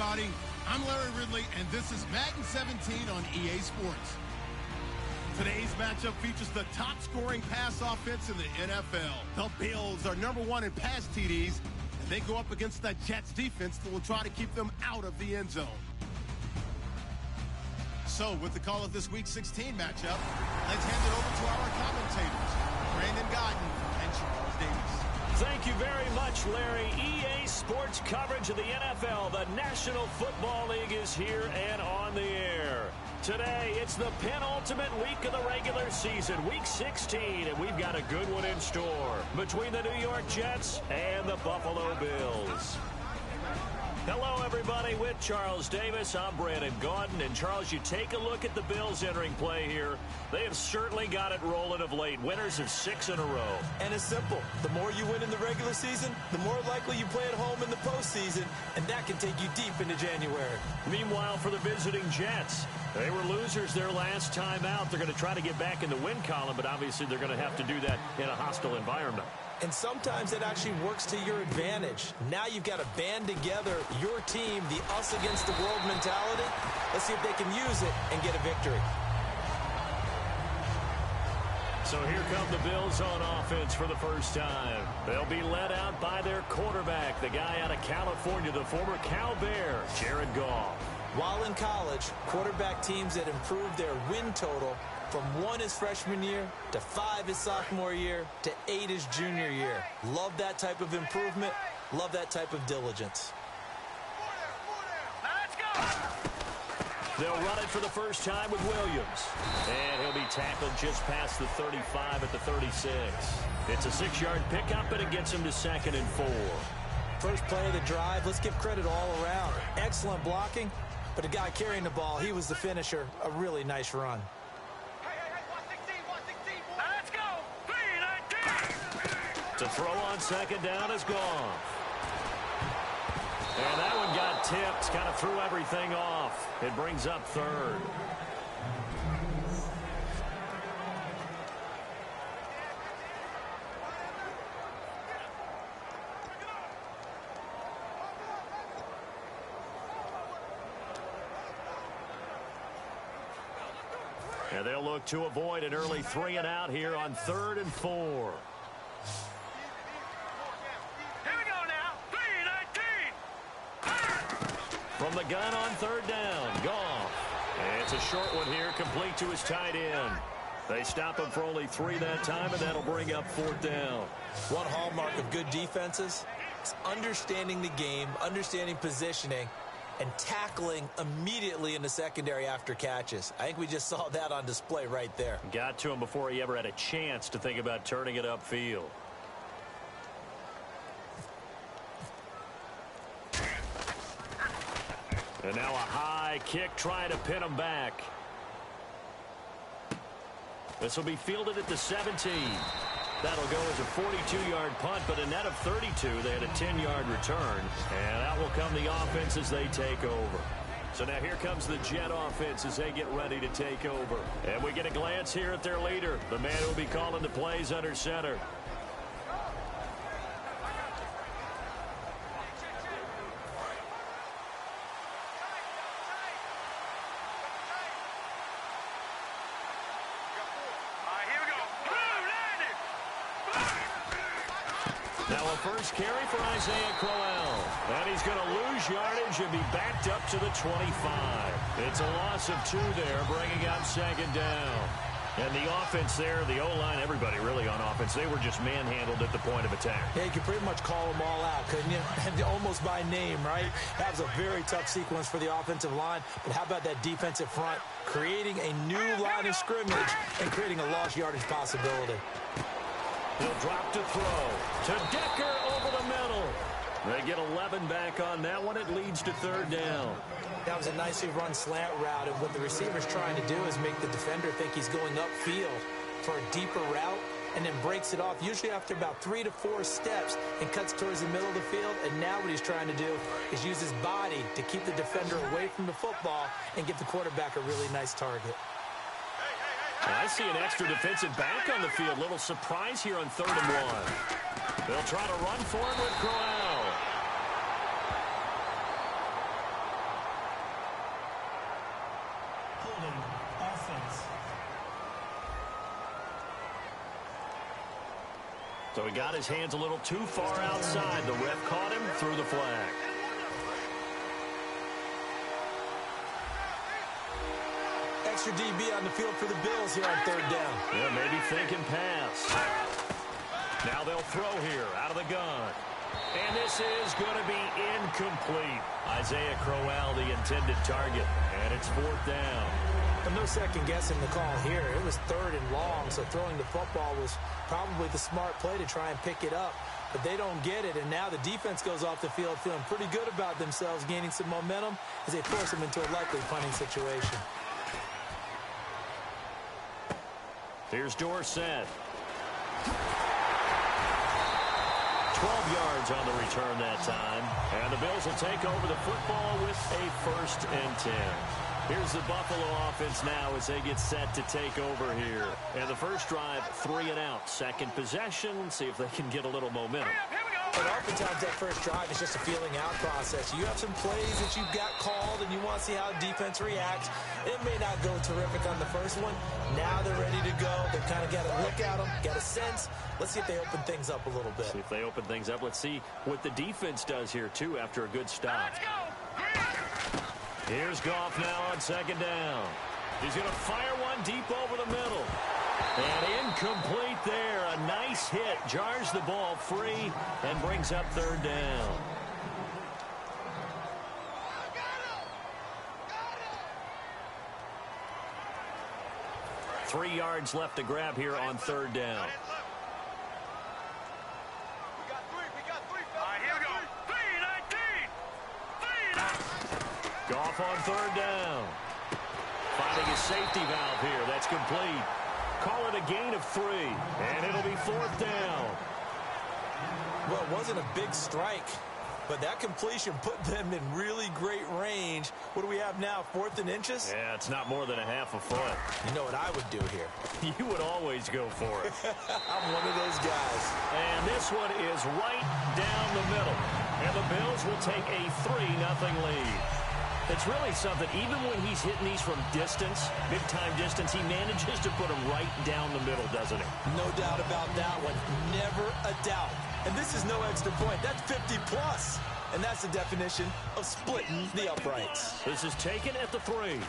everybody. I'm Larry Ridley, and this is Madden 17 on EA Sports. Today's matchup features the top-scoring pass offense in the NFL. The Bills are #1 in pass TDs, and they go up against the Jets defense that will try to keep them out of the end zone. So, with the call of this Week 16 matchup, let's hand it over to our commentators, Brandon Godden and Charles Davis. Thank you very much, Larry. EA Sports coverage of the NFL. The National Football League is here and on the air. Today, it's the penultimate week of the regular season, Week 16, and we've got a good one in store between the New York Jets and the Buffalo Bills. Hello, everybody. With Charles Davis, I'm Brandon Gaudin. And, Charles, you take a look at the Bills entering play here. They have certainly got it rolling of late. Winners of 6 in a row. And it's simple. The more you win in the regular season, the more likely you play at home in the postseason, and that can take you deep into January. Meanwhile, for the visiting Jets, they were losers their last time out. They're going to try to get back in the win column, but obviously they're going to have to do that in a hostile environment. And sometimes it actually works to your advantage. Now you've got to band together your team, the us against the world mentality. Let's see if they can use it and get a victory. So here come the Bills on offense for the first time. They'll be led out by their quarterback, the guy out of California, the former Cal Bear, Jared Goff. While in college, quarterback teams that improved their win total from 1 his freshman year to 5 his sophomore year to 8 his junior year. Love that type of improvement. Love that type of diligence. Let's go! They'll run it for the first time with Williams. And he'll be tackled just past the 35 at the 36. It's a 6-yard pickup, and it gets him to 2nd and 4. First play of the drive, let's give credit all around. Excellent blocking, but the guy carrying the ball, he was the finisher. A really nice run. To throw on 2nd down is gone. And that one got tipped, kind of threw everything off. It brings up 3rd. And they'll look to avoid an early 3 and out here on 3rd and 4. From the gun on 3rd down, Goff. And it's a short one here, complete to his tight end. They stop him for only 3 that time, and that'll bring up 4th down. One hallmark of good defenses is understanding the game, understanding positioning, and tackling immediately in the secondary after catches. I think we just saw that on display right there. Got to him before he ever had a chance to think about turning it upfield. And now a high kick trying to pin him back. This will be fielded at the 17. That'll go as a 42-yard punt, but a net of 32. They had a 10-yard return. And that will come the offense as they take over. So now here comes the Jet offense as they get ready to take over. And we get a glance here at their leader, the man who will be calling the plays under center. First carry for Isaiah Crowell. And he's going to lose yardage and be backed up to the 25. It's a loss of 2 there, bringing up 2nd down. And the offense there, the O-line, everybody really on offense, they were just manhandled at the point of attack. Yeah, you could pretty much call them all out, couldn't you? And almost by name, right? That was a very tough sequence for the offensive line. But how about that defensive front? Creating a new line of scrimmage and creating a lost yardage possibility. He'll drop to throw. To Decker over the middle. They get 11 back on that one. It leads to 3rd down. That was a nicely run slant route, and what the receiver's trying to do is make the defender think he's going upfield for a deeper route, and then breaks it off, usually after about 3 to 4 steps, and cuts towards the middle of the field. And now what he's trying to do is use his body to keep the defender away from the football and give the quarterback a really nice target. I see an extra defensive back on the field. Little surprise here on 3rd and 1. They'll try to run for it with Crowell. So he got his hands a little too far outside. The ref caught him through the flag. Extra DB on the field for the Bills here on third down. Yeah, maybe thinking pass. Now they'll throw here out of the gun. And this is going to be incomplete. Isaiah Crowell, the intended target. And it's fourth down. And no second guessing the call here. It was third and long, so throwing the football was probably the smart play to try and pick it up. But they don't get it, and now the defense goes off the field feeling pretty good about themselves, gaining some momentum as they force them into a likely punting situation. Here's Dorsett. 12 yards on the return that time. And the Bills will take over the football with a 1st and 10. Here's the Buffalo offense now as they get set to take over here. And the first drive, 3 and out. Second possession, see if they can get a little momentum. But oftentimes that first drive is just a feeling out process. You have some plays that you've got called and you want to see how defense reacts. It may not go terrific on the first one. Now they're ready to go. They've kind of got a look at them, got a sense. Let's see if they open things up a little bit. See if they open things up. Let's see what the defense does here, too, after a good stop. Here's Goff now on second down. He's going to fire one deep over the middle. And incomplete there. A nice hit. Jars the ball free and brings up third down. Three yards left to grab here on third down. Goff on third down. Finding his safety valve here. That's complete. Call it a gain of 3, and it'll be fourth down. Well, it wasn't a big strike, but that completion put them in really great range. What do we have now, 4th and inches? Yeah, it's not more than a half a foot. You know what I would do here? You would always go for it. I'm one of those guys. And this one is right down the middle. And the Bills will take a 3-0 lead. It's really something. Even when he's hitting these from distance, big-time distance, he manages to put them right down the middle, doesn't he? No doubt about that one. Never a doubt. And this is no extra point. That's 50+. And that's the definition of splitting the uprights. This is taken at the 3. And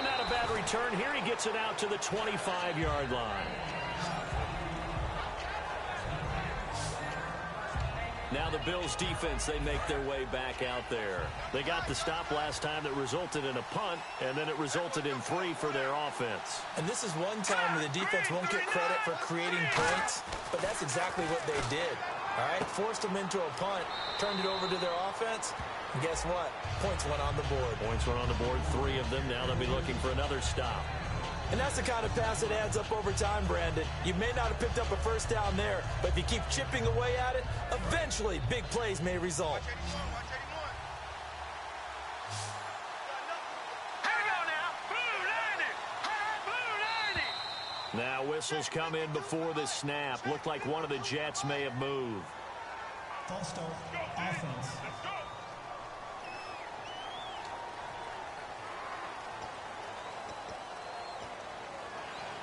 not a bad return. Here he gets it out to the 25-yard line. Now the Bills defense, they make their way back out there. They got the stop last time that resulted in a punt, and then it resulted in 3 for their offense. And this is one time where the defense won't get credit for creating points, but that's exactly what they did. All right, forced them into a punt, turned it over to their offense, and guess what? Points went on the board. Points went on the board, 3 of them. Now they'll be looking for another stop. And that's the kind of pass that adds up over time, Brandon. You may not have picked up a first down there, but if you keep chipping away at it, eventually big plays may result. Now whistles come in before the snap. Looked like one of the Jets may have moved. False start, offense.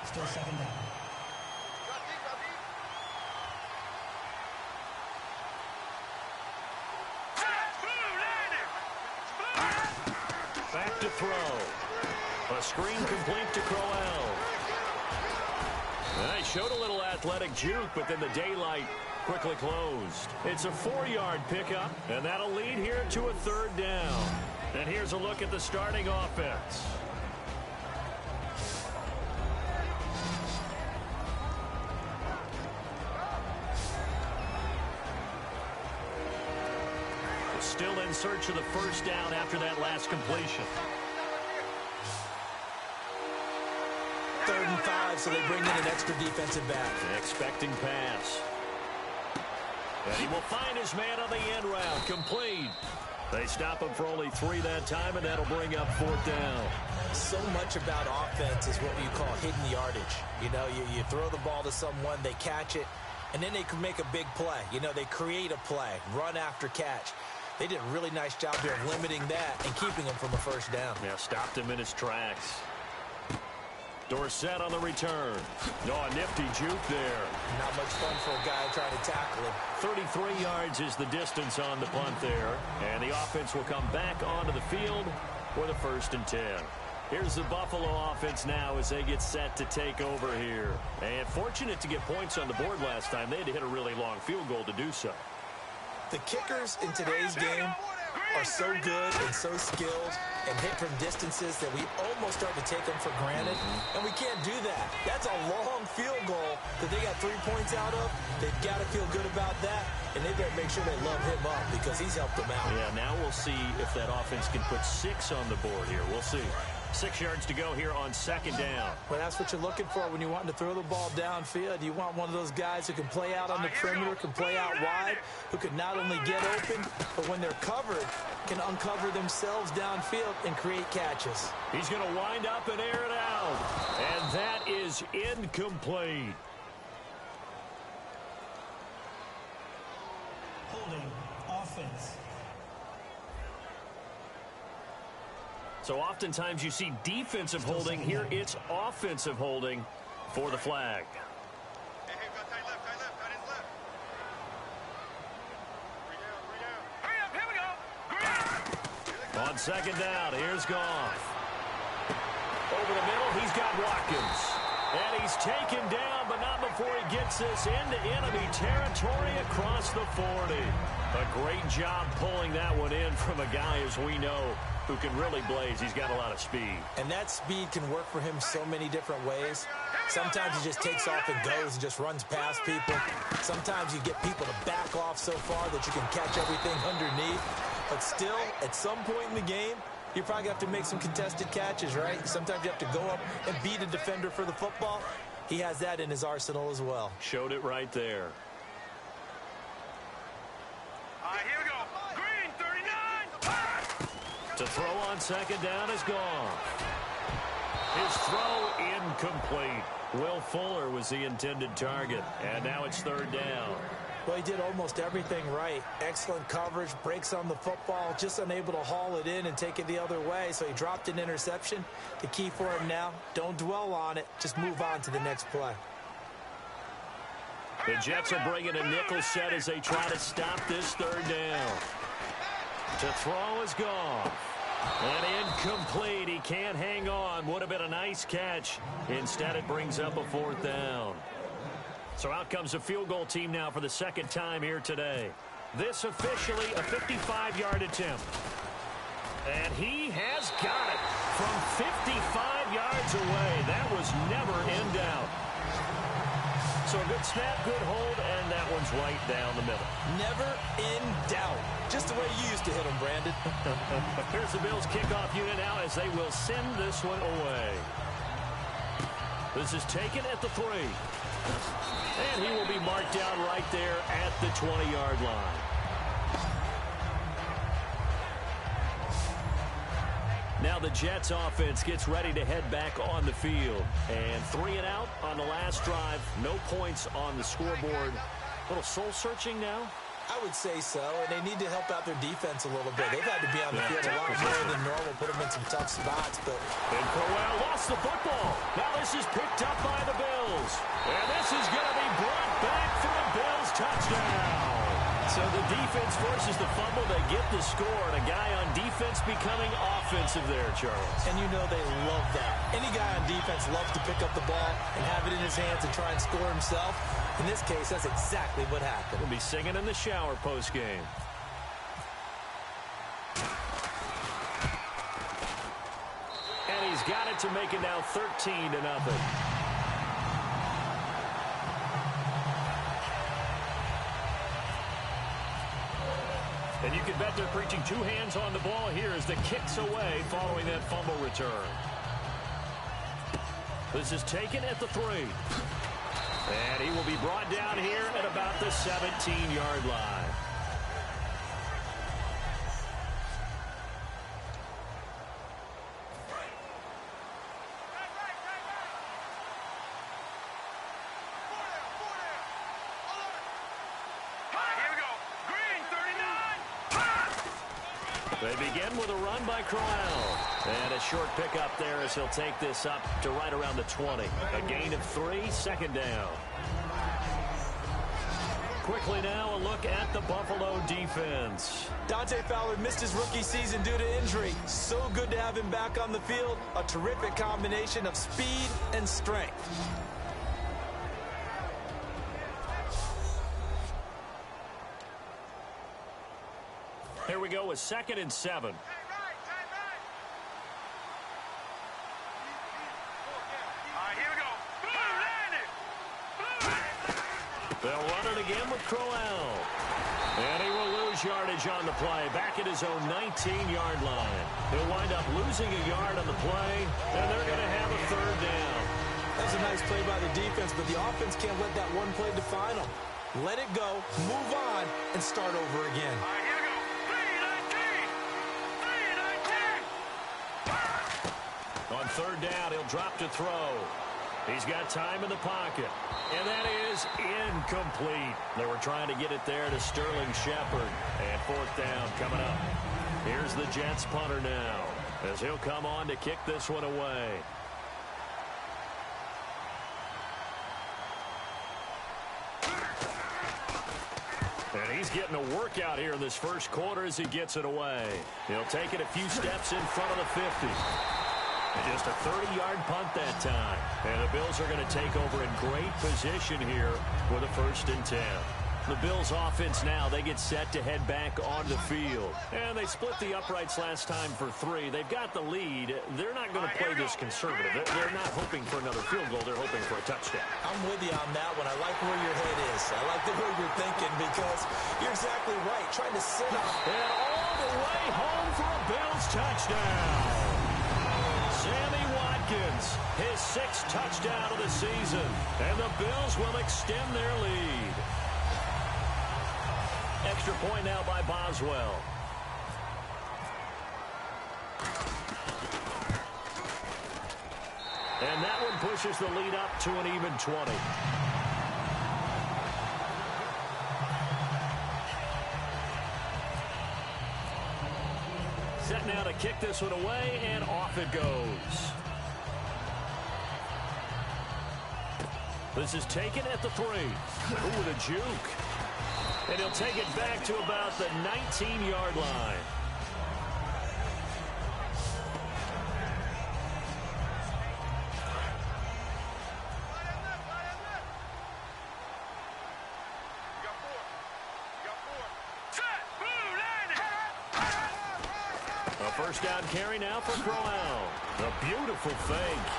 Still second down. Back to throw. A screen complete to Crowell. They showed a little athletic juke, but then the daylight quickly closed. It's a 4-yard pickup, and that'll lead here to a third down. And here's a look at the starting offense. Still in search of the first down after that last completion. 3rd and 5, so they bring in an extra defensive back. An expecting pass. And he will find his man on the end route. Complete. They stop him for only 3 that time, and that'll bring up 4th down. So much about offense is what you call hidden yardage. You know, you throw the ball to someone, they catch it, and then they can make a big play. You know, they create a play, run after catch. They did a really nice job here of limiting that and keeping him from a first down. Yeah, stopped him in his tracks. Dorsett on the return. A nifty juke there. Not much fun for a guy trying to tackle him. 33 yards is the distance on the punt there. And the offense will come back onto the field for the 1st and 10. Here's the Buffalo offense now as they get set to take over here. And fortunate to get points on the board last time. They had to hit a really long field goal to do so. The kickers in today's game are so good and so skilled and hit from distances that we almost start to take them for granted. And we can't do that. That's a long field goal that they got 3 points out of. They've got to feel good about that. And they better make sure they love him up because he's helped them out. Yeah, now we'll see if that offense can put 6 on the board here. We'll see. 6 yards to go here on 2nd down. Well, that's what you're looking for when you want to throw the ball downfield. You want one of those guys who can play out on the perimeter, can play out wide, who can not only get open, but when they're covered, can uncover themselves downfield and create catches. He's going to wind up and air it out. And that is incomplete. Holding. Offense. So oftentimes you see defensive holding. Here it's offensive holding for the flag. Hey, tight left, tight his left. Hurry up, here we go. On 2nd down, here's Goff. Over the middle, he's got Watkins. And he's taken down, but not before he gets this into enemy territory across the 40. A great job pulling that one in from a guy, as we know, who can really blaze. He's got a lot of speed. And that speed can work for him so many different ways. Sometimes he just takes off and goes and just runs past people. Sometimes you get people to back off so far that you can catch everything underneath. But still, at some point in the game, you probably have to make some contested catches, right? Sometimes you have to go up and beat a defender for the football. He has that in his arsenal as well. Showed it right there. Here we go. Green, 39. To throw on 2nd down is gone. His throw incomplete. Will Fuller was the intended target. And now it's 3rd down. Well, he did almost everything right. Excellent coverage, breaks on the football, just unable to haul it in and take it the other way. So he dropped an interception. The key for him now, don't dwell on it. Just move on to the next play. The Jets will bring in a nickel set as they try to stop this 3rd down. To throw is gone. And incomplete. He can't hang on. Would have been a nice catch. Instead, it brings up a 4th down. So out comes a field goal team now for the 2nd time here today. This officially a 55-yard attempt. And he has got it from 55 yards away. That was never in doubt. So a good snap, good hold, and that one's right down the middle. Never in doubt. Just the way you used to hit them, Brandon. Here's the Bills kickoff unit now as they will send this one away. This is taken at the 3. And he will be marked down right there at the 20-yard line. Now the Jets offense gets ready to head back on the field. And 3 and out on the last drive. No points on the scoreboard. A little soul-searching now. I would say so, and they need to help out their defense a little bit. They've had to be on the field a lot more than normal, put them in some tough spots. But And Crowell lost the football. Now this is picked up by the Bills. And this is going to be brought back for a Bills touchdown. So the defense forces the fumble. They get the score, and a guy on defense becoming offensive there, Charles. And you know they love that. Any guy on defense loves to pick up the ball and have it in his hands and try and score himself. In this case, that's exactly what happened. We'll be singing in the shower post-game. And he's got it to make it now 13-0. And you can bet they're preaching 2 hands on the ball here as the kick's away following that fumble return. This is taken at the 3. And he will be brought down here at about the 17-yard line. They begin with a run by Crowell. And a short pickup there as he'll take this up to right around the 20. A gain of 3, second down. Quickly now, a look at the Buffalo defense. Dante Fowler missed his rookie season due to injury. So good to have him back on the field. A terrific combination of speed and strength. Here we go with 2nd and 7. They'll run it again with Crowell. And he will lose yardage on the play. Back at his own 19-yard line. He'll wind up losing a yard on the play, and they're going to have a 3rd down. That was a nice play by the defense, but the offense can't let that one play define them. Let it go, move on, and start over again. Here we go. 3-19. 3-19. On 3rd down, he'll drop to throw. He's got time in the pocket. And that is incomplete. They were trying to get it there to Sterling Shepard. And 4th down coming up. Here's the Jets punter now, as he'll come on to kick this one away. And he's getting a workout here in this first quarter as he gets it away. He'll take it a few steps in front of the 50. Just a 30-yard punt that time. And the Bills are going to take over in great position here with a 1st and 10. The Bills offense now, they get set to head back on the field. And they split the uprights last time for 3. They've got the lead. They're not going to play this conservative. They're not hoping for another field goal. They're hoping for a touchdown. I'm with you on that one. I like where your head is. I like the way you're thinking because you're exactly right. Trying to sit up. And all the way home for a Bills touchdown. Sammy Watkins, his 6th touchdown of the season. And the Bills will extend their lead. Extra point now by Boswell. And that one pushes the lead up to an even 20. Set now to kick this one away, and off it goes. This is taken at the 3. Ooh, with a juke. And he'll take it back to about the 19-yard line. A 1st down carry now for Crowell. A beautiful fake.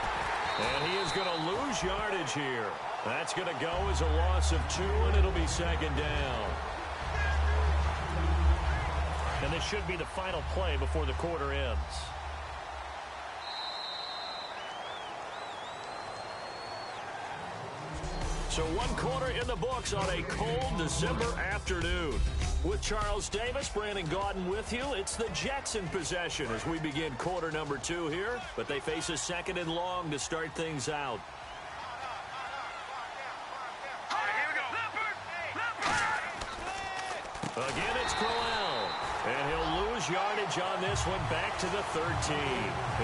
And he is going to lose yardage here. That's going to go as a loss of 2, and it'll be 2nd down. And this should be the final play before the quarter ends. So 1 quarter in the books on a cold December afternoon. With Charles Davis, Brandon Gaudin with you. It's the Jets in possession as we begin quarter number 2 here. But they face a 2nd and long to start things out. Again, it's Crowell. And he'll lose yardage on this one back to the 13.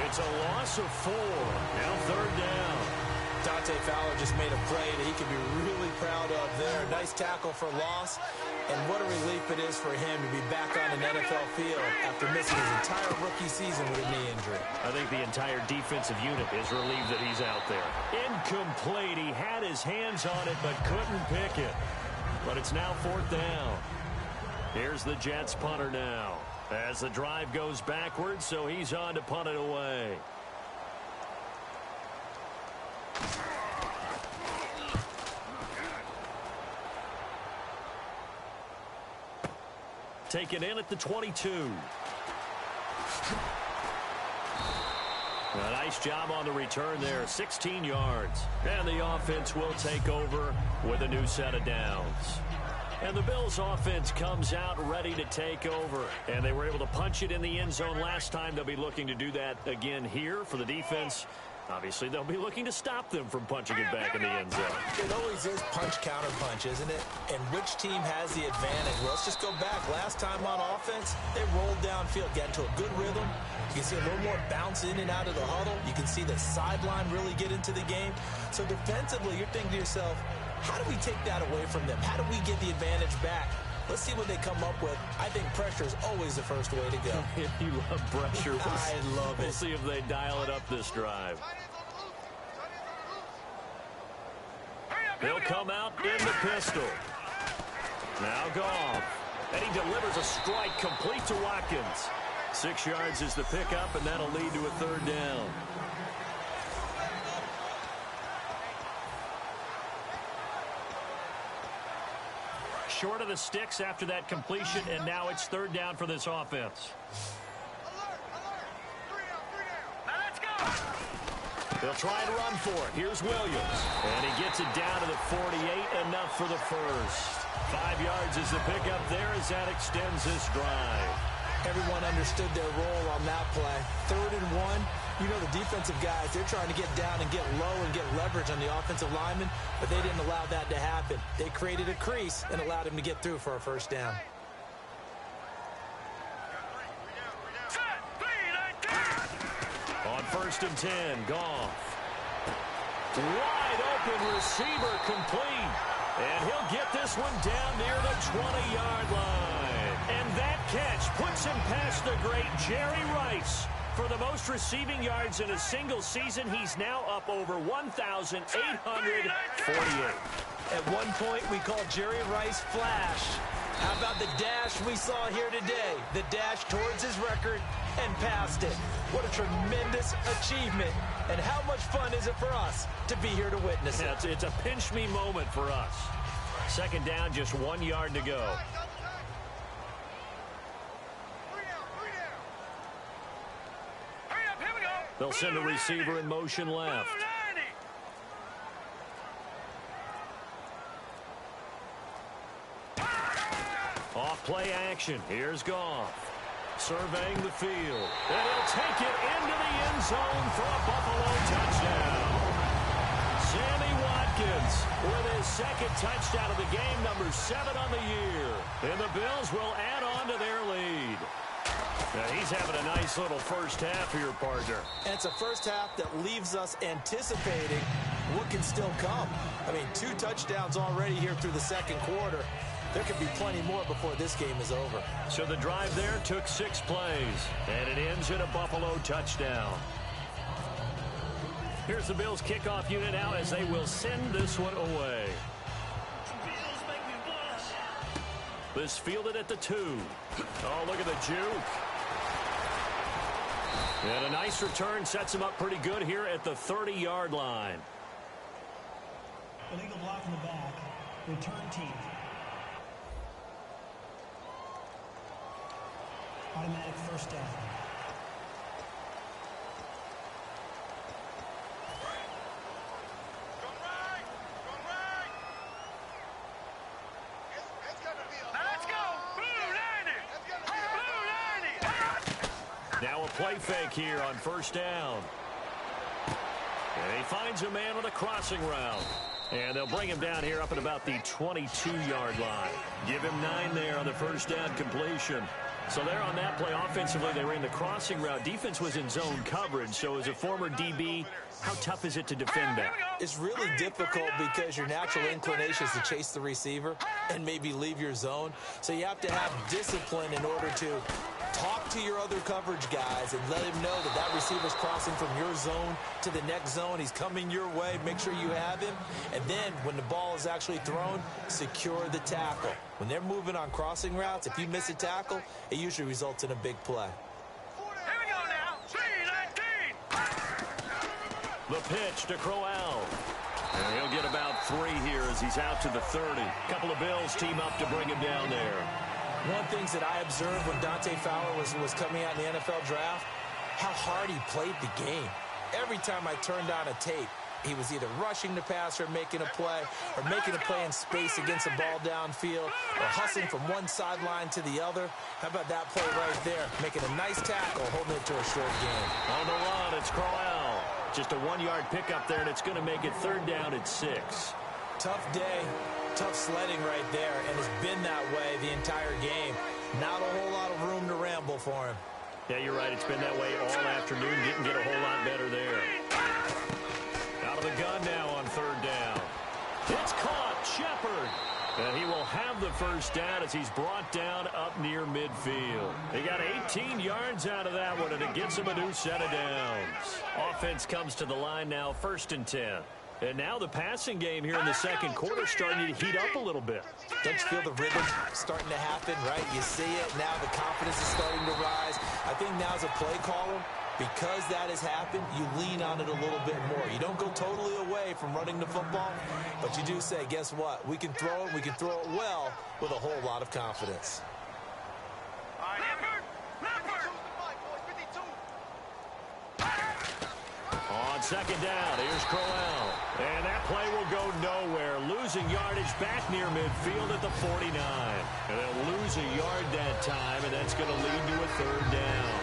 It's a loss of 4. Now 3rd down. Dante Fowler just made a play that he can be really proud of there. Nice tackle for loss. And what a relief it is for him to be back on an NFL field after missing his entire rookie season with a knee injury. I think the entire defensive unit is relieved that he's out there. Incomplete. He had his hands on it but couldn't pick it. But it's now 4th down. Here's the Jets punter now as the drive goes backwards, so he's on to punt it away. Taken in at the 22. A nice job on the return there, 16 yards. And the offense will take over with a new set of downs. And the Bills offense comes out ready to take over. And they were able to punch it in the end zone last time. They'll be looking to do that again here for the defense. Obviously, they'll be looking to stop them from punching it back in the end zone. It always is punch-counter-punch, isn't it? And which team has the advantage? Well, let's just go back. Last time on offense, they rolled downfield, got into a good rhythm. You can see a little more bounce in and out of the huddle. You can see the sideline really get into the game. So defensively, you're thinking to yourself, how do we take that away from them? How do we get the advantage back? Let's see what they come up with. I think pressure is always the first way to go. You love pressure. I love it. We'll see if they dial it up this drive. They'll come out in the pistol. Now Goff. And he delivers a strike complete to Watkins. 6 yards is the pickup, and that'll lead to a third down. Short of the sticks after that completion, and now it's third down for this offense. Now let's go. They'll try and run for it. Here's Williams. And he gets it down to the 48, enough for the first. 5 yards is the pickup there as that extends this drive. Everyone understood their role on that play. 3rd and 1. You know the defensive guys, they're trying to get down and get low and get leverage on the offensive lineman, but they didn't allow that to happen. They created a crease and allowed him to get through for a first down. On 1st and 10, Goff. Wide open receiver complete. And he'll get this one down near the 20-yard line. And that catch puts him past the great Jerry Rice. For the most receiving yards in a single season, he's now up over 1,848. At one point, we called Jerry Rice Flash. How about the dash we saw here today? The dash towards his record and past it. What a tremendous achievement. And how much fun is it for us to be here to witness it? It's a pinch-me moment for us. 2nd down, just 1 yard to go. They'll send a receiver in motion left. Off play action. Here's Goff. Surveying the field. And he'll take it into the end zone for a Buffalo touchdown. Sammy Watkins with his 2nd touchdown of the game, number 7 on the year. And the Bills will add on to their lead. Now he's having a nice little first half here, partner. And it's a first half that leaves us anticipating what can still come. I mean, 2 touchdowns already here through the 2nd quarter. There could be plenty more before this game is over. So the drive there took 6 plays, and it ends in a Buffalo touchdown. Here's the Bills kickoff unit now as they will send this one away. This fielded at the 2. Oh, look at the juke. And a nice return sets him up pretty good here at the 30-yard line. Illegal block in the back. Return team. Automatic first down. Now a play fake here on 1st down. And he finds a man with a crossing route. And they'll bring him down here up at about the 22-yard line. Give him 9 there on the 1st down completion. So there on that play offensively, they ran the crossing route. Defense was in zone coverage. So as a former DB, how tough is it to defend that? It's really difficult because your natural inclination is to chase the receiver and maybe leave your zone. So you have to have discipline in order to talk to your other coverage guys and let him know that that receiver's crossing from your zone to the next zone. He's coming your way. Make sure you have him. And then when the ball is actually thrown, secure the tackle. When they're moving on crossing routes, if you miss a tackle, it usually results in a big play. Here we go now. 3-19. The pitch to Crowell. And he'll get about 3 here as he's out to the 30. A couple of Bills team up to bring him down there. One of the things that I observed when Dante Fowler was coming out in the NFL draft, how hard he played the game. Every time I turned on a tape, he was either rushing the passer, making a play, or making a play in space against a ball downfield, or hustling from one sideline to the other. How about that play right there? Making a nice tackle, holding it to a short game. On the run, it's Crowell. Just a 1-yard pickup there, and it's going to make it 3rd down at 6. Tough day, tough sledding right there, and it's been that way the entire game. Not a whole lot of room to ramble for him. Yeah, you're right. It's been that way all afternoon. Didn't get a whole lot better there. Out of the gun now on 3rd down. It's caught. Shepard. And he will have the first down as he's brought down up near midfield. He got 18 yards out of that one, and it gets him a new set of downs. Offense comes to the line now, 1st and 10. And now the passing game here in the second quarter starting to heat up a little bit. Don't you feel the rhythm starting to happen, right? You see it. Now the confidence is starting to rise. I think now as a play caller, because that has happened, you lean on it a little bit more. You don't go totally away from running the football, but you do say, guess what? We can throw it. We can throw it well with a whole lot of confidence. On 2nd down, here's Crowell. And that play will go nowhere. Losing yardage back near midfield at the 49. And they'll lose a yard that time, and that's going to lead to a 3rd down.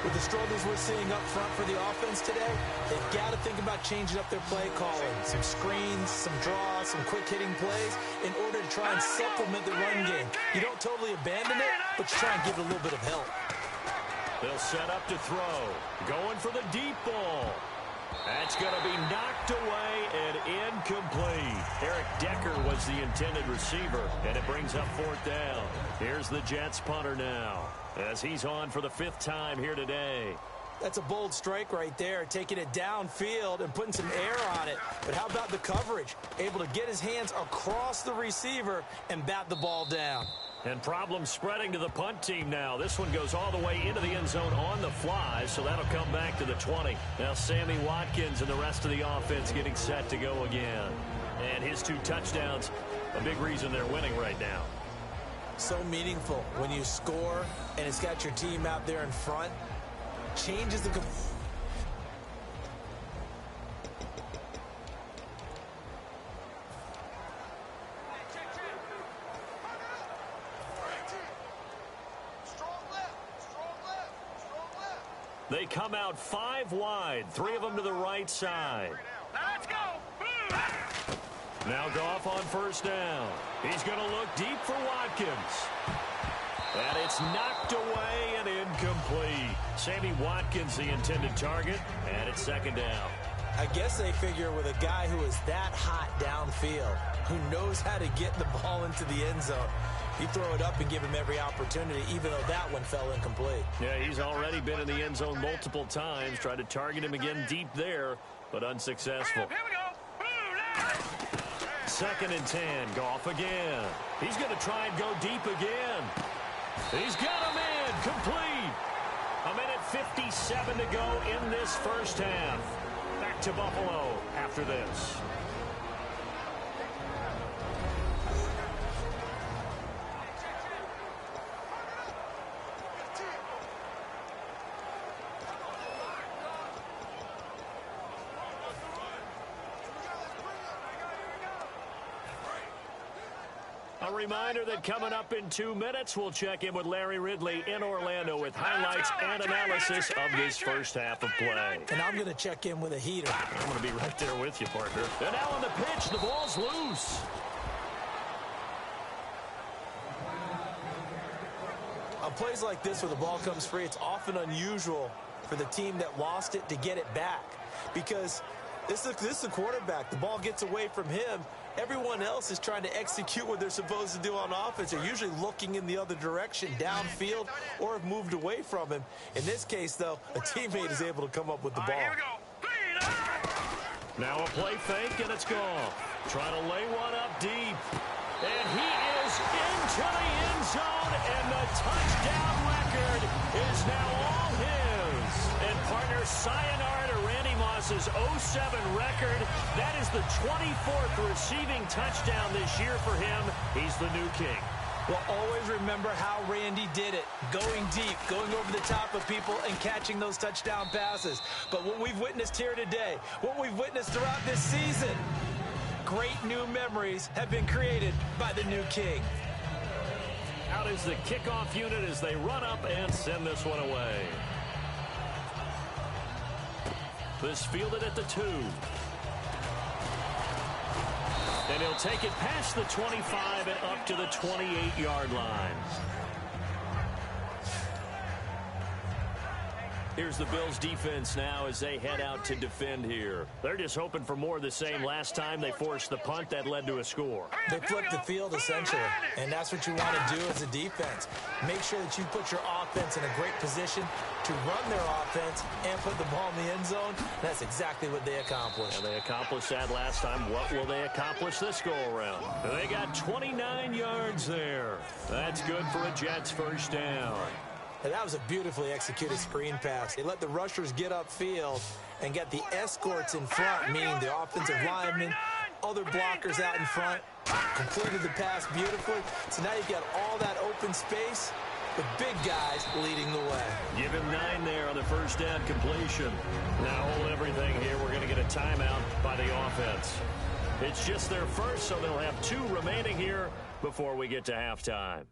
With the struggles we're seeing up front for the offense today, they've got to think about changing up their play calling. Some screens, some draws, some quick-hitting plays in order to try and supplement the run game. You don't totally abandon it, but you try and give it a little bit of help. They'll set up to throw. Going for the deep ball. That's going to be knocked away and incomplete. Eric Decker was the intended receiver, and it brings up 4th down. Here's the Jets punter now, as he's on for the 5th time here today. That's a bold strike right there, taking it downfield and putting some air on it. But how about the coverage? Able to get his hands across the receiver and bat the ball down. And problems spreading to the punt team now. This one goes all the way into the end zone on the fly, so that'll come back to the 20. Now Sammy Watkins and the rest of the offense getting set to go again. And his 2 touchdowns, a big reason they're winning right now. So meaningful when you score and it's got your team out there in front. Changes the... They come out 5 wide, 3 of them to the right side. Now let's go. Now Goff on 1st down. He's going to look deep for Watkins. And it's knocked away and incomplete. Sammy Watkins, the intended target, and it's 2nd down. I guess they figure with a guy who is that hot downfield, who knows how to get the ball into the end zone, you throw it up and give him every opportunity, even though that one fell incomplete. Yeah, he's already been in the end zone multiple times. Tried to target him again deep there, but unsuccessful. Here we go. 2nd and 10. Goff again. He's going to try and go deep again. He's got him in. Complete. 1:57 to go in this 1st half. Back to Buffalo after this. A reminder that coming up in 2 minutes, we'll check in with Larry Ridley in Orlando with highlights and analysis of this 1st half of play. And I'm going to check in with a heater. I'm going to be right there with you, partner. And now on the pitch, the ball's loose. On plays like this where the ball comes free, it's often unusual for the team that lost it to get it back. Because this is the quarterback. The ball gets away from him. Everyone else is trying to execute what they're supposed to do on offense. They're usually looking in the other direction, downfield, or have moved away from him. In this case, though, a teammate is able to come up with the ball. Here we go. Now a play fake, and it's gone. Trying to lay one up deep. And he is into the end zone, and the touchdown record is now all his. And partner, sayonara to Randy Moss's 07 record. That is the 24th receiving touchdown this year for him. He's the new king. Well, always remember how Randy did it. Going deep, going over the top of people, and catching those touchdown passes. But what we've witnessed here today, what we've witnessed throughout this season, great new memories have been created by the new king. Out is the kickoff unit as they run up and send this one away. This fielded at the 2. And he'll take it past the 25 and up to the 28-yard line. Here's the Bills defense now as they head out to defend here. They're just hoping for more of the same. Last time they forced the punt that led to a score. They flipped the field essentially, and that's what you want to do as a defense. Make sure that you put your offense in a great position to run their offense and put the ball in the end zone. That's exactly what they accomplished. And they accomplished that last time. What will they accomplish this go-around? They got 29 yards there. That's good for a Jets first down. And that was a beautifully executed screen pass. They let the rushers get upfield and get the escorts in front, meaning the offensive linemen, other blockers out in front, completed the pass beautifully. So now you've got all that open space with big guys leading the way. Give him 9 there on the first down completion. Now hold everything here. We're going to get a timeout by the offense. It's just their first, so they'll have 2 remaining here before we get to halftime.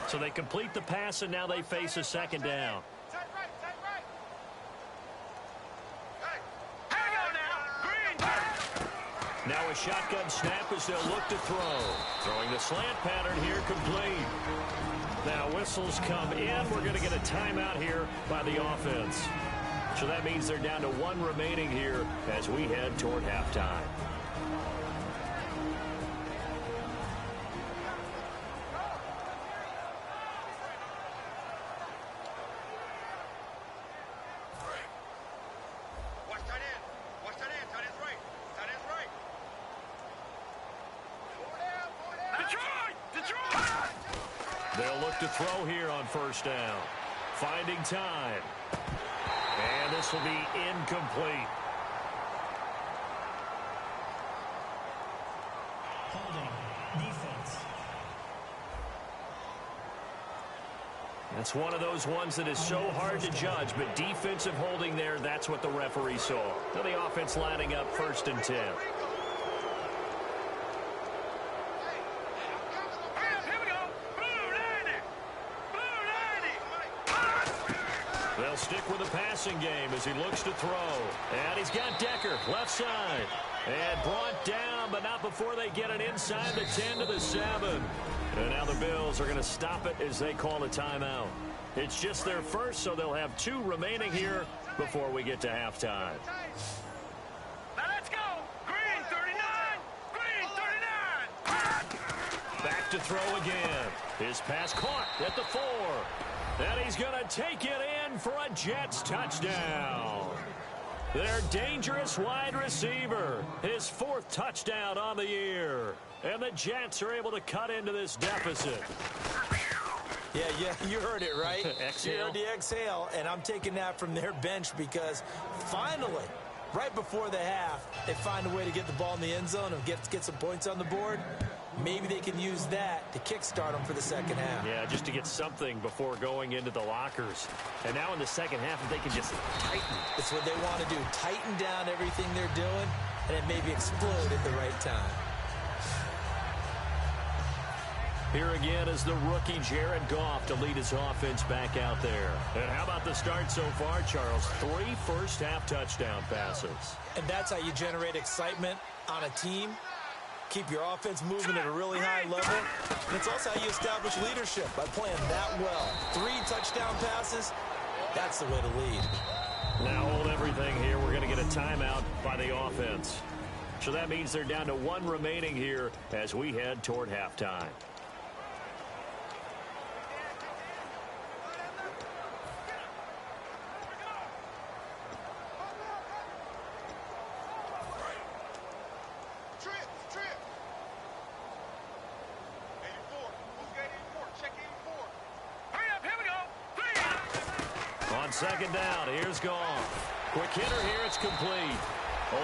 So they complete the pass, and now they face a second down. Now a shotgun snap as they'll look to throw. Throwing the slant pattern here, complete. Now whistles come in. We're going to get a timeout here by the offense. So that means they're down to 1 remaining here as we head toward halftime. They'll look to throw here on first down. Finding time. And this will be incomplete. Holding. Defense. That's one of those ones that is so hard to judge, but defensive holding there, that's what the referee saw. Now the offense lining up 1st and 10. They'll stick with the passing game as he looks to throw. And he's got Decker, left side. And brought down, but not before they get it inside the 10 to the 7. And now the Bills are going to stop it as they call a timeout. It's just their first, so they'll have 2 remaining here before we get to halftime. Now let's go. Green 39. Green 39. Back to throw again. His pass caught at the 4. And he's going to take it in for a Jets touchdown. Their dangerous wide receiver. His 4th touchdown on the year. And the Jets are able to cut into this deficit. Yeah, you heard it, right? Exhale. You heard the exhale, and I'm taking that from their bench because finally, right before the half, they find a way to get the ball in the end zone and get some points on the board. Maybe they can use that to kickstart them for the second half. Yeah, just to get something before going into the lockers. And now in the second half, if they can just tighten. It's what they want to do. Tighten down everything they're doing, and then maybe explode at the right time. Here again is the rookie Jared Goff to lead his offense back out there. And how about the start so far, Charles? 3 first-half touchdown passes. And that's how you generate excitement on a team. Keep your offense moving at a really high level. And it's also how you establish leadership by playing that well. 3 touchdown passes, that's the way to lead. Now hold everything here. We're going to get a timeout by the offense. So that means they're down to 1 remaining here as we head toward halftime. Second down, here's Goff. Quick hitter here, it's complete.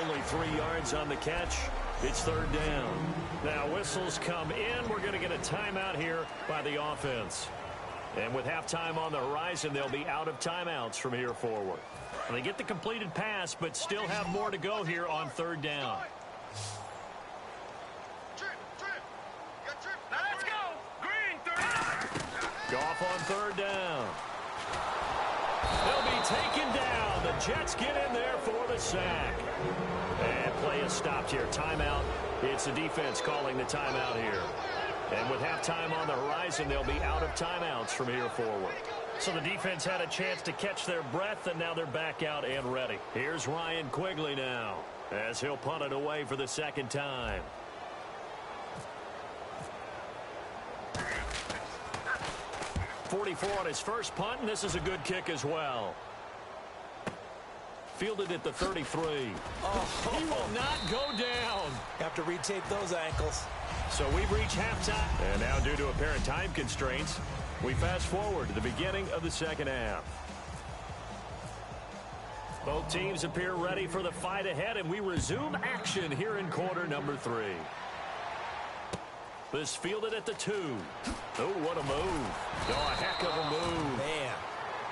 Only 3 yards on the catch. It's 3rd down. Now whistles come in. We're going to get a timeout here by the offense. And with halftime on the horizon, they'll be out of timeouts from here forward. And they get the completed pass, but still have more to go here on 3rd down. Now let's go. Green 39. down. They'll be taken down. The Jets get in there for the sack. And play is stopped here. Timeout. It's the defense calling the timeout here. And with halftime on the horizon, they'll be out of timeouts from here forward. So the defense had a chance to catch their breath, and now they're back out and ready. Here's Ryan Quigley now, as he'll punt it away for the second time. .44 on his first punt, and this is a good kick as well. Fielded at the 33. Oh, he will not go down. Have to retape those ankles. So we've reached halftime. And now, due to apparent time constraints, we fast forward to the beginning of the second half. Both teams appear ready for the fight ahead, and we resume action here in quarter number 3. This fielded at the 2. Oh, what a move. Oh, a heck of a move. Man.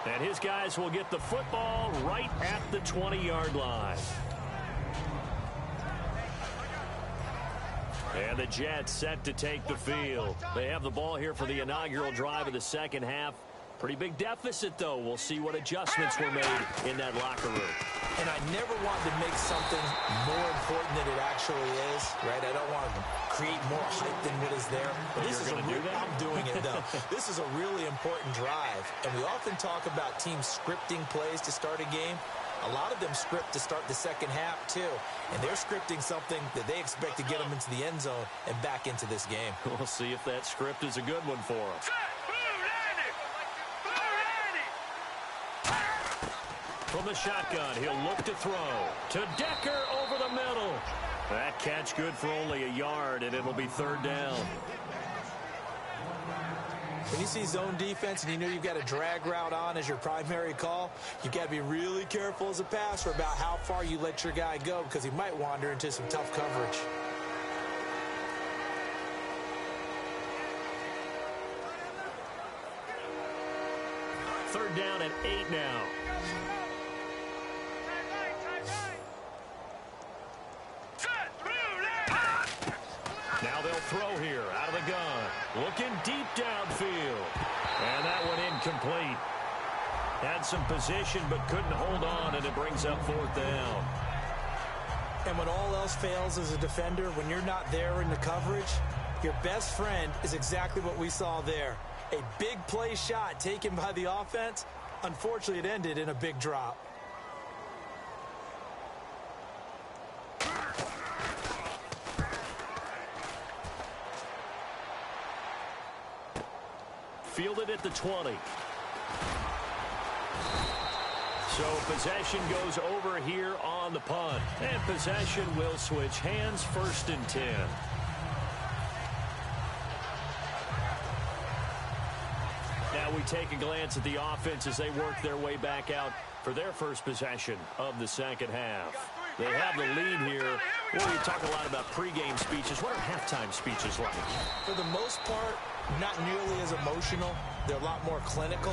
And his guys will get the football right at the 20-yard line. And the Jets set to take the field. They have the ball here for the inaugural drive of the second half. Pretty big deficit, though. We'll see what adjustments were made in that locker room. And I never want to make something more important than it actually is, right? I don't want to create more hype than what is there. But this is I'm doing it, though. This is a really important drive. And we often talk about teams scripting plays to start a game. A lot of them script to start the second half, too. And they're scripting something that they expect to get them into the end zone and back into this game. We'll see if that script is a good one for them. From the shotgun, he'll look to throw. To Decker over the middle. That catch good for only a yard, and it'll be third down. When you see zone defense and you know you've got a drag route on as your primary call, you've got to be really careful as a passer about how far you let your guy go, because he might wander into some tough coverage. Third down and 8 now. Now they'll throw here out of the gun. Looking deep downfield. And that one incomplete. Had some position but couldn't hold on, and it brings up fourth down. And when all else fails as a defender, when you're not there in the coverage, your best friend is exactly what we saw there. A big play shot taken by the offense. Unfortunately, it ended in a big drop. Fielded at the 20. So possession goes over here on the punt. And possession will switch hands, first and 10. Now we take a glance at the offense as they work their way back out for their first possession of the second half. They have the lead here. Well, you talk a lot about pregame speeches. What are halftime speeches like? For the most part, not nearly as emotional. They're a lot more clinical.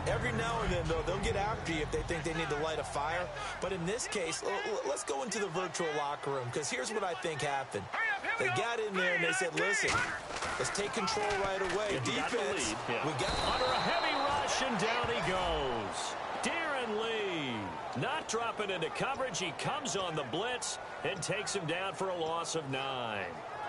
Every now and then, though, they'll get after you if they think they need to light a fire. But in this case, let's go into the virtual locker room, because here's what I think happened. They got in there and they said, listen, let's take control right away. Defense, we got under a heavy rush, and down he goes. Darren Lee, not dropping into coverage. He comes on the blitz and takes him down for a loss of 9.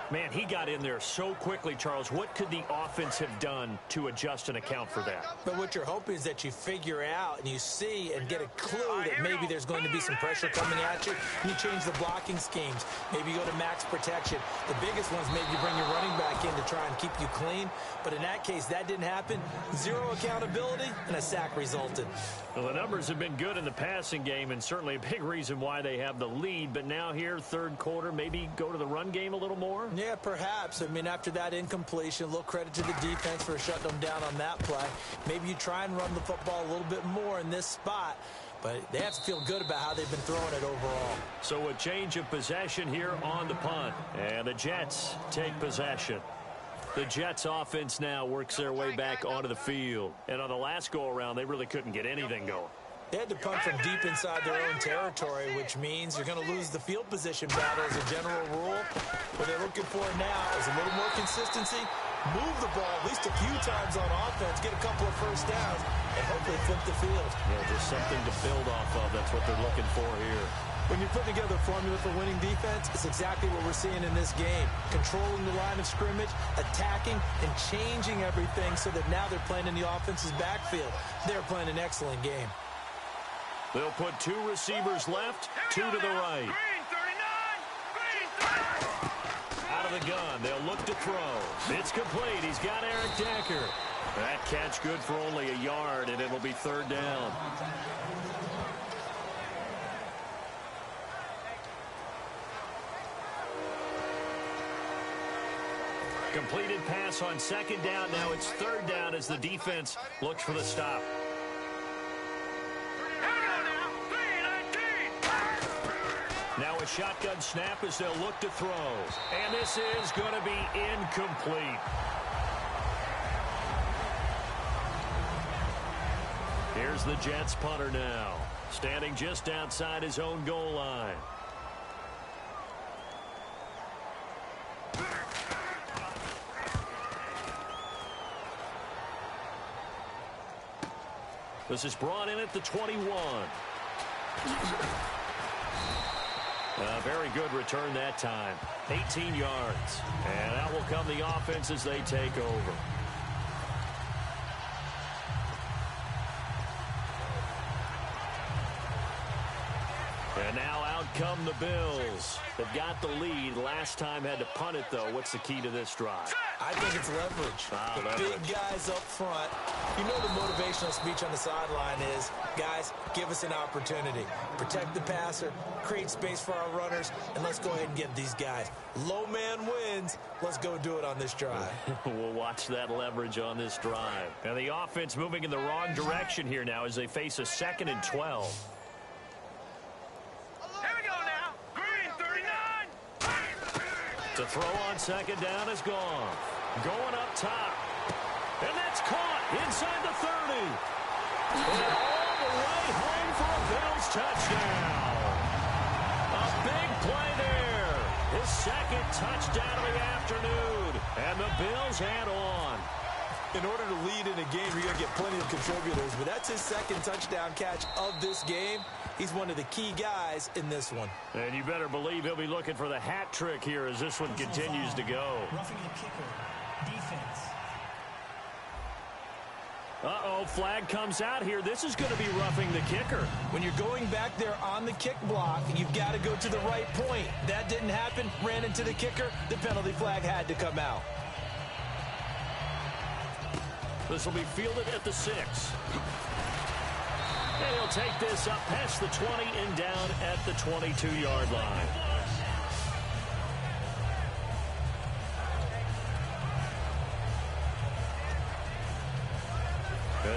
Man, he got in there so quickly, Charles. What could the offense have done to adjust and account for that? But what you're hoping is that you figure out and you see and get a clue that maybe there's going to be some pressure coming at you. You change the blocking schemes. Maybe you go to max protection. The biggest ones, maybe you bring your running back in to try and keep you clean. But in that case, that didn't happen. Zero accountability, and a sack resulted. Well, the numbers have been good in the passing game, and certainly a big reason why they have the lead. But now here, third quarter, maybe go to the run game a little more? Yeah, perhaps. I mean, after that incompletion, a little credit to the defense for shutting them down on that play. Maybe you try and run the football a little bit more in this spot, but they have to feel good about how they've been throwing it overall. So a change of possession here on the punt, and the Jets take possession. The Jets offense now works their way back onto the field, and on the last go-around, they really couldn't get anything going. They had to punt from deep inside their own territory, which means you're going to lose the field position battle as a general rule. What they're looking for now is a little more consistency move the ball at least a few times on offense, get a couple of first downs, and hopefully flip the field. Yeah, just something to build off of. That's what they're looking for here. When you put together a formula for winning defense, it's exactly what we're seeing in this game. Controlling the line of scrimmage, attacking, and changing everything so that now they're playing in the offense's backfield. They're playing an excellent game. They'll put 2 receivers left, 2 to the right. Green 39. Green 39. Out of the gun, they'll look to throw. It's complete. He's got Eric Decker. That catch good for only a yard, and it'll be 3rd down. Completed pass on 2nd down. Now it's 3rd down as the defense looks for the stop. Now a shotgun snap as they'll look to throw. And this is going to be incomplete. Here's the Jets punter now, standing just outside his own goal line. This is brought in at the 21. A very good return that time. 18 yards. And out will come the offense as they take over. And now out come the Bills. They've got the lead. Last time had to punt it, though. What's the key to this drive? I think it's leverage. The big guys up front. You know the motivational speech on the sideline is, guys, give us an opportunity. Protect the passer, create space for our runners, and let's go ahead and get these guys. Low man wins. Let's go do it on this drive. We'll watch that leverage on this drive. And the offense moving in the wrong direction here now as they face a 2nd and 12. To throw on 2nd down is gone. Going up top. And that's caught inside the 30. And all the way home for a Bills touchdown. A big play there. His 2nd touchdown of the afternoon. And the Bills head on. In order to lead in a game, you're going to get plenty of contributors, but that's his 2nd touchdown catch of this game. He's one of the key guys in this one. And you better believe he'll be looking for the hat trick here as this one continues to go. Roughing the kicker. Defense. Uh-oh, flag comes out here. This is going to be roughing the kicker. When you're going back there on the kick block, you've got to go to the right point. That didn't happen. Ran into the kicker. The penalty flag had to come out. This will be fielded at the 6. And he'll take this up past the 20 and down at the 22-yard line.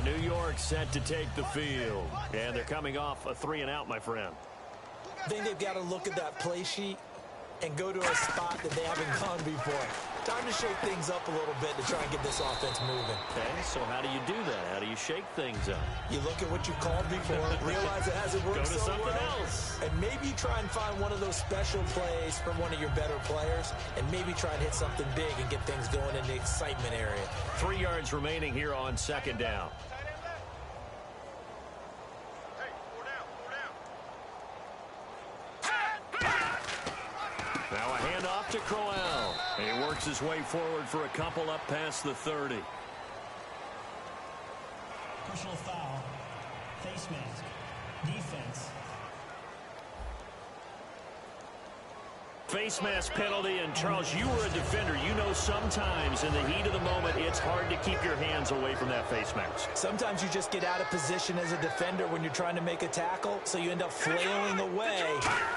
New York set to take the field. And they're coming off a 3-and-out, my friend. I think they've got to look at that play sheet and go to a spot that they haven't gone before. Time to shake things up a little bit to try and get this offense moving. Okay, so how do you do that? How do you shake things up? You look at what you've called before, realize it hasn't worked Go to so something well, else. and maybe try and find one of those special plays from one of your better players, and maybe try and hit something big and get things going in the excitement area. 3 yards remaining here on 2nd down. Now a handoff to Crowell. And he works his way forward for a couple up past the 30. Personal foul. Face mask. Defense. Face mask penalty, and Charles, you were a defender. You know sometimes in the heat of the moment, it's hard to keep your hands away from that face mask. Sometimes you just get out of position as a defender when you're trying to make a tackle, so you end up flailing away,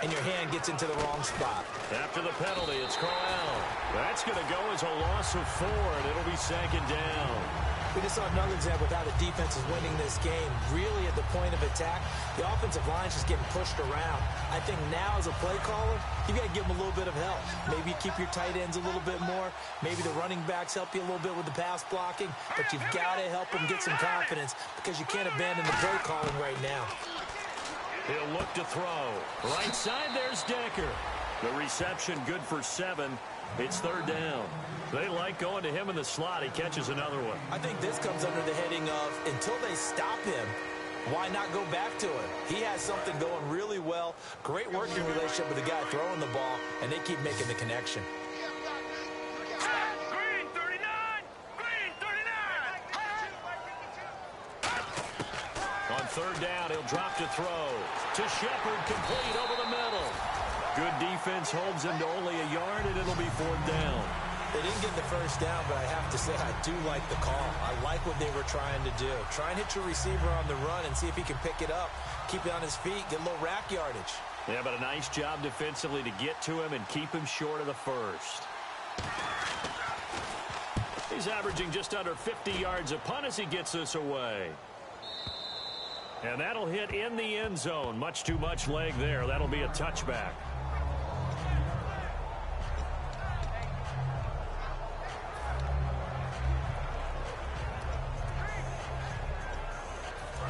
and your hand gets into the wrong spot. After the penalty, it's Crowell. That's going to go as a loss of 4, and it'll be 2nd down. We just saw another example of how the defense is winning this game. Really at the point of attack, the offensive line's just getting pushed around. I think now as a play caller, you got to give them a little bit of help. Maybe you keep your tight ends a little bit more. Maybe the running backs help you a little bit with the pass blocking. But you've got to help them get some confidence because you can't abandon the play calling right now. He'll look to throw. Right side, there's Decker. The reception good for 7. It's third down. They like going to him in the slot. He catches another one. I think this comes under the heading of until they stop him, why not go back to him? He has something going really well. Great working relationship with the guy throwing the ball, and they keep making the connection. Green 39! Green 39! On third down, he'll drop to throw. To Shepard, complete over the middle. Good defense holds him to only a yard, and it'll be fourth down. They didn't get the first down, but I have to say I do like the call. I like what they were trying to do. Try and hit your receiver on the run and see if he can pick it up. Keep it on his feet, get a little rack yardage. Yeah, but a nice job defensively to get to him and keep him short of the first. He's averaging just under 50 yards a punt as he gets this away. And that'll hit in the end zone. Much too much leg there. That'll be a touchback.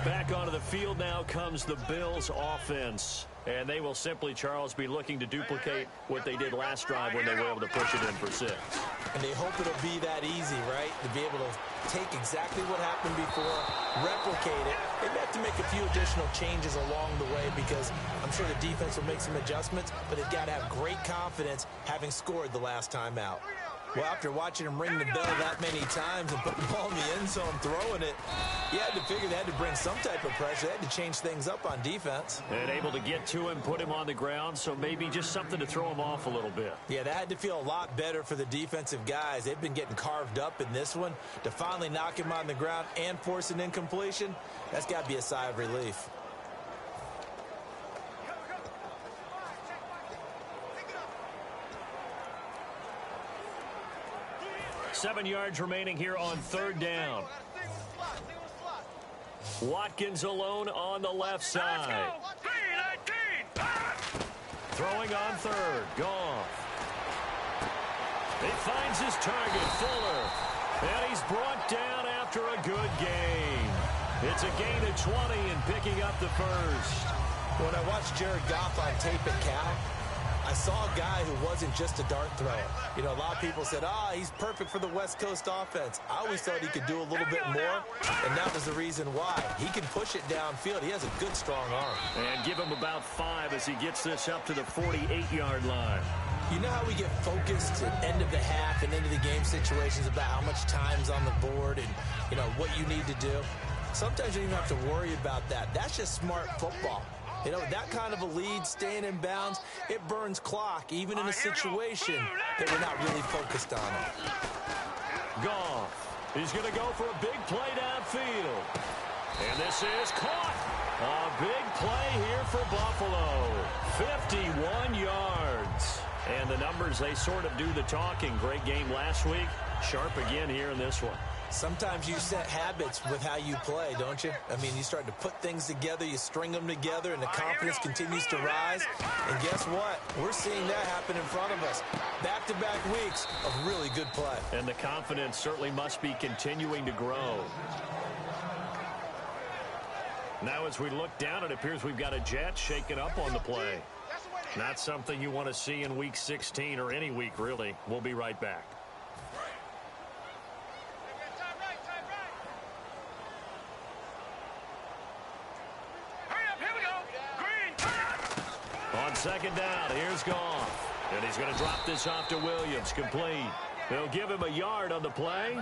Back onto the field now comes the Bills offense. And they will simply, Charles, be looking to duplicate what they did last drive when they were able to push it in for 6. And they hope it'll be that easy, right? To be able to take exactly what happened before, replicate it. They have to make a few additional changes along the way because I'm sure the defense will make some adjustments, but they've got to have great confidence having scored the last time out. Well, after watching him ring the bell that many times and put the ball in the end zone, throwing it, you had to figure they had to bring some type of pressure. They had to change things up on defense. And able to get to him, put him on the ground, so maybe just something to throw him off a little bit. Yeah, that had to feel a lot better for the defensive guys. They've been getting carved up in this one. To finally knock him on the ground and force an incompletion, that's got to be a sigh of relief. 7 yards remaining here on third down. Watkins alone on the left side. Throwing on third. Goff. He finds his target, Fuller. And he's brought down after a good gain. It's a gain of 20 and picking up the first. When I watched Jared Goff on tape at Cal, I saw a guy who wasn't just a dart thrower. You know, a lot of people said, he's perfect for the West Coast offense. I always thought he could do a little bit more, and that was the reason why. He can push it downfield. He has a good, strong arm. And give him about 5 as he gets this up to the 48-yard line. You know how we get focused at end of the half and into the game situations about how much time's on the board and, you know, what you need to do? Sometimes you don't even have to worry about that. That's just smart football. You know, that kind of a lead, staying in bounds, it burns clock, even in a situation that we're not really focused on it. Goff. He's going to go for a big play downfield. And this is caught. A big play here for Buffalo. 51 yards. And the numbers, they sort of do the talking. Great game last week. Sharp again here in this one. Sometimes you set habits with how you play, don't you? I mean, you start to put things together, you string them together, and the confidence continues to rise. And guess what? We're seeing that happen in front of us. Back-to-back weeks of really good play. And the confidence certainly must be continuing to grow. Now as we look down, it appears we've got a jet shaken up on the play. Not something you want to see in Week 16 or any week, really. We'll be right back. On second down, here's Goff. And he's going to drop this off to Williams, complete. They'll give him a yard on the play.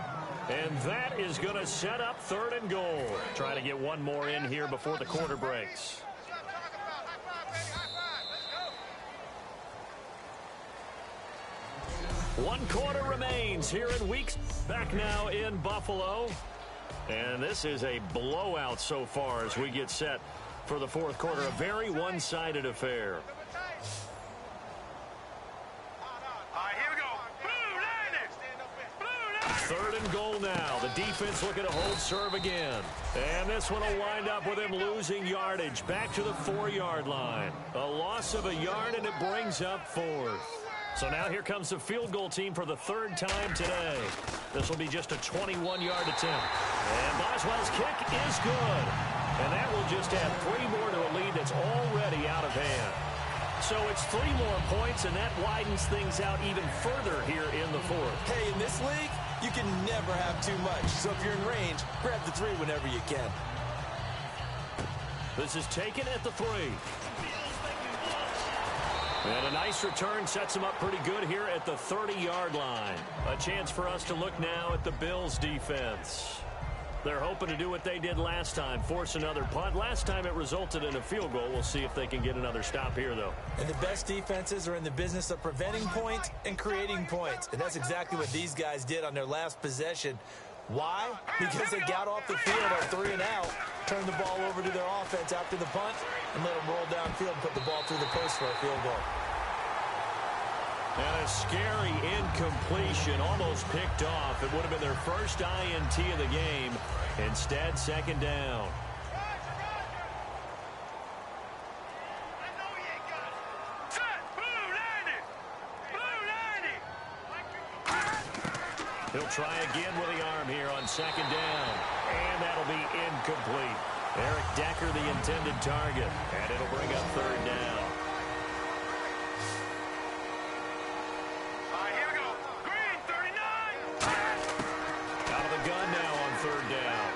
And that is going to set up third and goal. Trying to get one more in here before the quarter breaks. One quarter remains here in weeks. Back now in Buffalo. And this is a blowout so far as we get set for the fourth quarter. A very one-sided affair. Third and goal now. The defense looking to hold serve again. And this one will wind up with him losing yardage. Back to the 4-yard line. A loss of a yard, and it brings up fourth. So now here comes the field goal team for the third time today. This will be just a 21-yard attempt. And Boswell's kick is good. And that will just add 3 more to a lead that's already out of hand. So it's 3 more points, and that widens things out even further here in the fourth. Hey, in this league, you can never have too much. So if you're in range, grab the 3 whenever you can. This is taken at the 3. And a nice return sets him up pretty good here at the 30-yard line. A chance for us to look now at the Bills' defense. They're hoping to do what they did last time, force another punt. Last time it resulted in a field goal. We'll see if they can get another stop here, though. And the best defenses are in the business of preventing points and creating points. And that's exactly what these guys did on their last possession. Why? Because they got off the field on 3 and out, turned the ball over to their offense after the punt, and let them roll downfield and put the ball through the post for a field goal. And a scary incompletion, almost picked off. It would have been their first INT of the game. Instead, second down. He'll try again with the arm here on second down. And that'll be incomplete. Eric Decker, the intended target. And it'll bring up third down. Here we go. Green, 39. Out of the gun now on third down.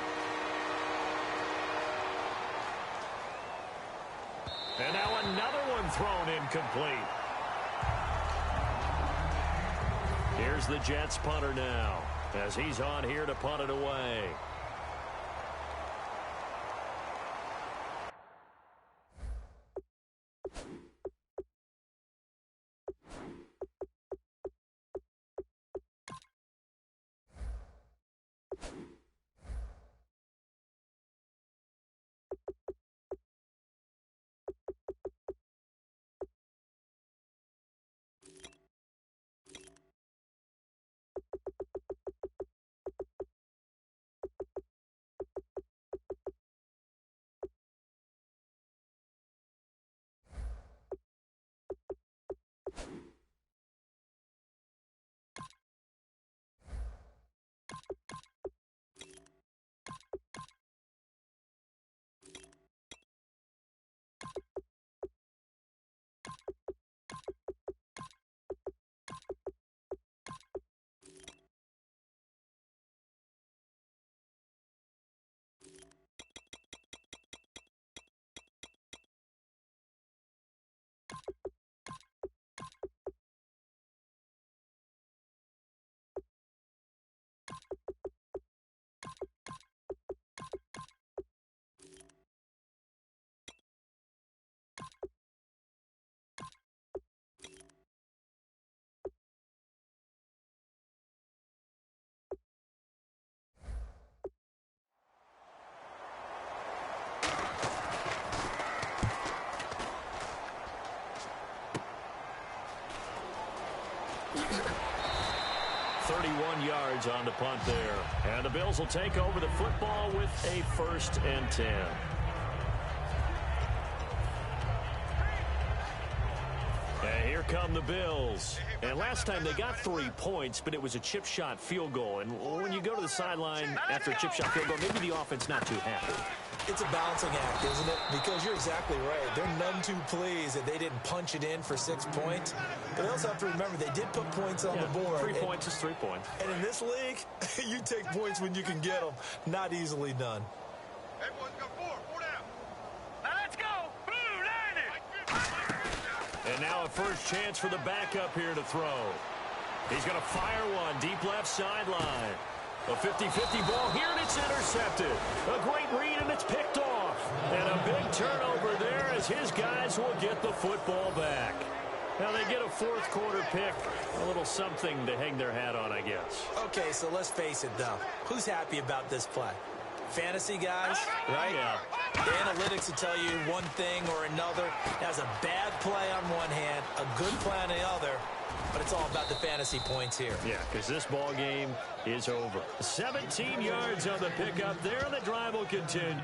And now another one thrown incomplete. Here's the Jets punter now, as he's on here to punt it away. Yards on the punt there. And the Bills will take over the football with a 1st and 10. And here come the Bills. And last time they got 3 points, but it was a chip shot field goal. And when you go to the sideline after a chip shot field goal, maybe the offense not too happy. It's a balancing act, isn't it? Because you're exactly right. They're none too pleased that they didn't punch it in for 6 points. But they also have to remember they did put points on the board. 3 points is 3 points. And in this league, you take points when you can get them. Not easily done. Everyone's got 4 down. Now let's go. Blue 90. And now a first chance for the backup here to throw. He's going to fire one deep left sideline. A 50-50 ball here, and it's intercepted. A great read, and it's picked off. And a big turnover there as his guys will get the football back. Now they get a 4th quarter pick. A little something to hang their hat on, I guess. Okay, so let's face it, though. Who's happy about this play? Fantasy guys, right? Yeah. The analytics will tell you one thing or another. That's a bad play on one hand, a good play on the other. But it's all about the fantasy points here. Yeah, because this ball game is over. 17 yards on the pickup there, and the drive will continue.